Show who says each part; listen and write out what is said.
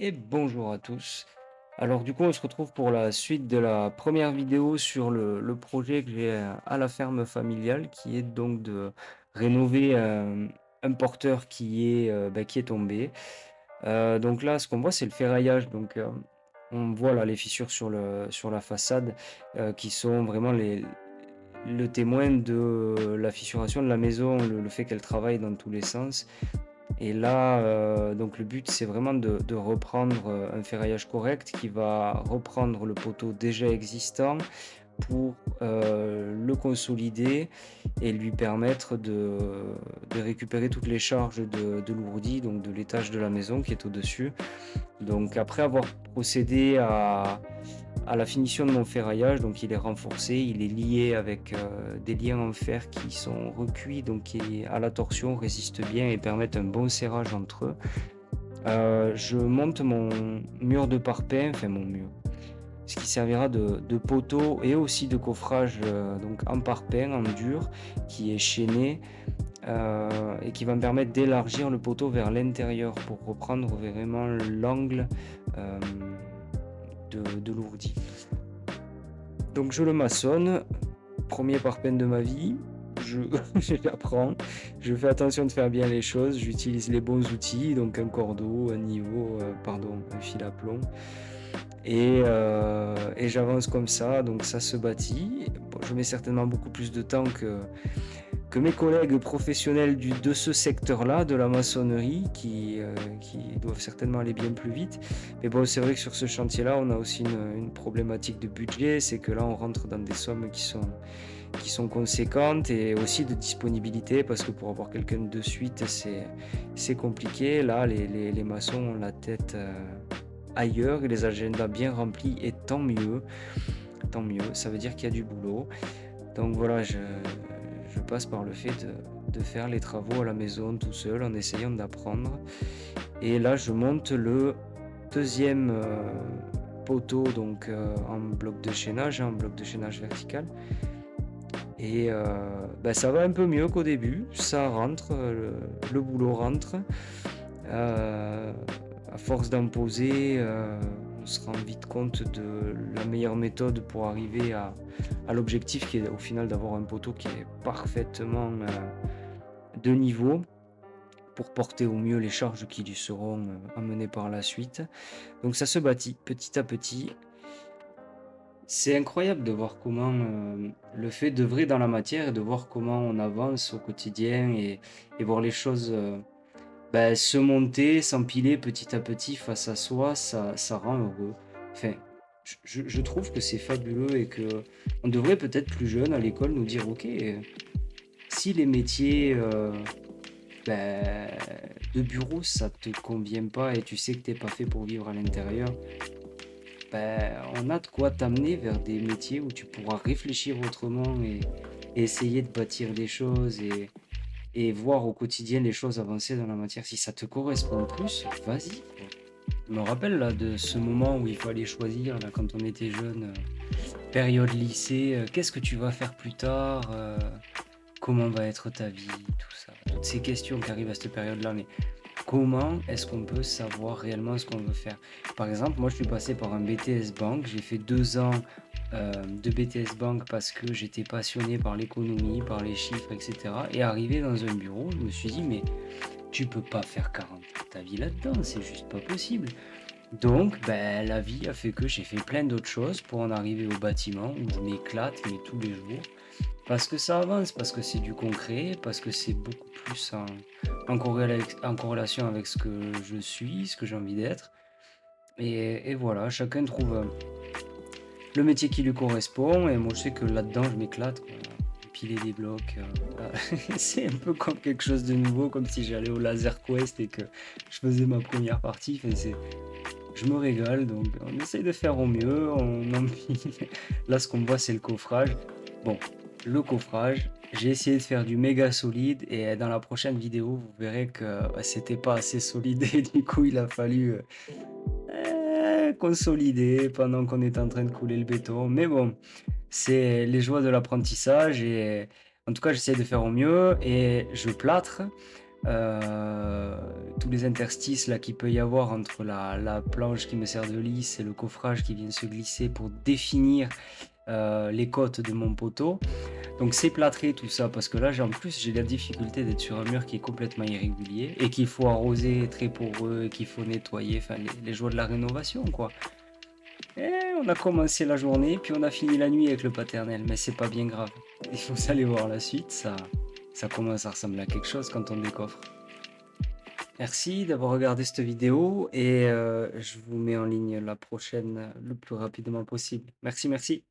Speaker 1: Et bonjour à tous. Alors du coup, on se retrouve pour la suite de la première vidéo sur le projet que j'ai à la ferme familiale, qui est donc de rénover un porteur qui est tombé. Donc là, ce qu'on voit, c'est le ferraillage. Donc on voit là les fissures sur la façade qui sont vraiment le témoin de la fissuration de la maison, le fait qu'elle travaille dans tous les sens. Et là, donc le but, c'est vraiment de reprendre, un ferraillage correct qui va reprendre le poteau déjà existant pour, le consolider et lui permettre de récupérer toutes les charges de l'ourdi, donc de l'étage de la maison qui est au-dessus. Donc après avoir procédé à la finition de mon ferraillage, donc il est renforcé, il est lié avec des liens en fer qui sont recuits, donc qui à la torsion résistent bien et permettent un bon serrage entre eux. Je monte mon mur de parpaing, enfin mon mur, ce qui servira de poteau et aussi de coffrage donc en parpaing, en dur, qui est chaîné et qui va me permettre d'élargir le poteau vers l'intérieur pour reprendre vraiment l'angle euh, de l'ourdi. Donc je le maçonne, premier parpaing de ma vie, je j'apprends, je fais attention de faire bien les choses, j'utilise les bons outils, donc un cordeau, un niveau, pardon, un fil à plomb et j'avance comme ça, donc ça se bâtit. Bon, je mets certainement beaucoup plus de temps que mes collègues professionnels de ce secteur-là, de la maçonnerie, qui doivent certainement aller bien plus vite. Mais bon, c'est vrai que sur ce chantier-là, on a aussi une problématique de budget, c'est que là, on rentre dans des sommes qui sont conséquentes et aussi de disponibilité, parce que pour avoir quelqu'un de suite, c'est compliqué. Là, les maçons ont la tête ailleurs et les agendas bien remplis, et tant mieux, ça veut dire qu'il y a du boulot. Donc voilà, je passe par le fait de faire les travaux à la maison tout seul en essayant d'apprendre. Et là, je monte le deuxième poteau donc en bloc de chaînage, en bloc de chaînage vertical. Et ça va un peu mieux qu'au début, ça rentre, le boulot rentre. Euh, à force d'en poser, on se rend vite compte de la meilleure méthode pour arriver à l'objectif qui est au final d'avoir un poteau qui est parfaitement de niveau pour porter au mieux les charges qui lui seront amenées par la suite. Donc ça se bâtit petit à petit. C'est incroyable de voir comment le fait d'œuvrer dans la matière et de voir comment on avance au quotidien et voir les choses se monter, s'empiler petit à petit face à soi, ça rend heureux. Enfin, je trouve que c'est fabuleux et que on devrait peut-être plus jeune à l'école nous dire, ok, si les métiers ben, de bureau ça te convient pas et tu sais que t'es pas fait pour vivre à l'intérieur, on a de quoi t'amener vers des métiers où tu pourras réfléchir autrement et essayer de bâtir des choses et voir au quotidien les choses avancer dans la matière. Si ça te correspond plus, vas-y, quoi. Je me rappelle là de ce moment où il fallait choisir là, quand on était jeune, période lycée, qu'est-ce que tu vas faire plus tard, comment va être ta vie, tout ça. Toutes ces questions qui arrivent à cette période-là, mais comment est-ce qu'on peut savoir réellement ce qu'on veut faire? Par exemple, moi je suis passé par un BTS Banque, j'ai fait 2 ans de BTS Banque parce que j'étais passionné par l'économie, par les chiffres, etc. Et arrivé dans un bureau, je me suis dit, mais tu peux pas faire 40 ans de ta vie là-dedans, c'est juste pas possible. Donc, la vie a fait que j'ai fait plein d'autres choses pour en arriver au bâtiment où je m'éclate, mais tous les jours. Parce que ça avance, parce que c'est du concret, parce que c'est beaucoup plus en corrélation avec ce que je suis, ce que j'ai envie d'être. Et voilà, chacun trouve le métier qui lui correspond. Et moi, je sais que là-dedans, je m'éclate, quoi. Piler des blocs, c'est un peu comme quelque chose de nouveau, comme si j'allais au Laser Quest et que je faisais ma première partie. Enfin, je me régale, donc on essaye de faire au mieux. Là, ce qu'on voit, c'est le coffrage. Bon, le coffrage, j'ai essayé de faire du méga solide et dans la prochaine vidéo, vous verrez que c'était pas assez solide et du coup, il a fallu consolider pendant qu'on est en train de couler le béton. Mais bon, c'est les joies de l'apprentissage et en tout cas, j'essaie de faire au mieux et je plâtre. heu, tous les interstices là qu'il peut y avoir entre la planche qui me sert de lisse et le coffrage qui vient se glisser pour définir, les côtes de mon poteau. Donc c'est plâtré tout ça parce que là j'ai en plus j'ai la difficulté d'être sur un mur qui est complètement irrégulier et qu'il faut arroser, très poreux et qu'il faut nettoyer, enfin les joies de la rénovation quoi. Et on a commencé la journée, puis on a fini la nuit avec le paternel, mais c'est pas bien grave. Il faut aller voir la suite, ça commence à ressembler à quelque chose quand on décoffre. Merci d'avoir regardé cette vidéo et je vous mets en ligne la prochaine, le plus rapidement possible. Merci, merci.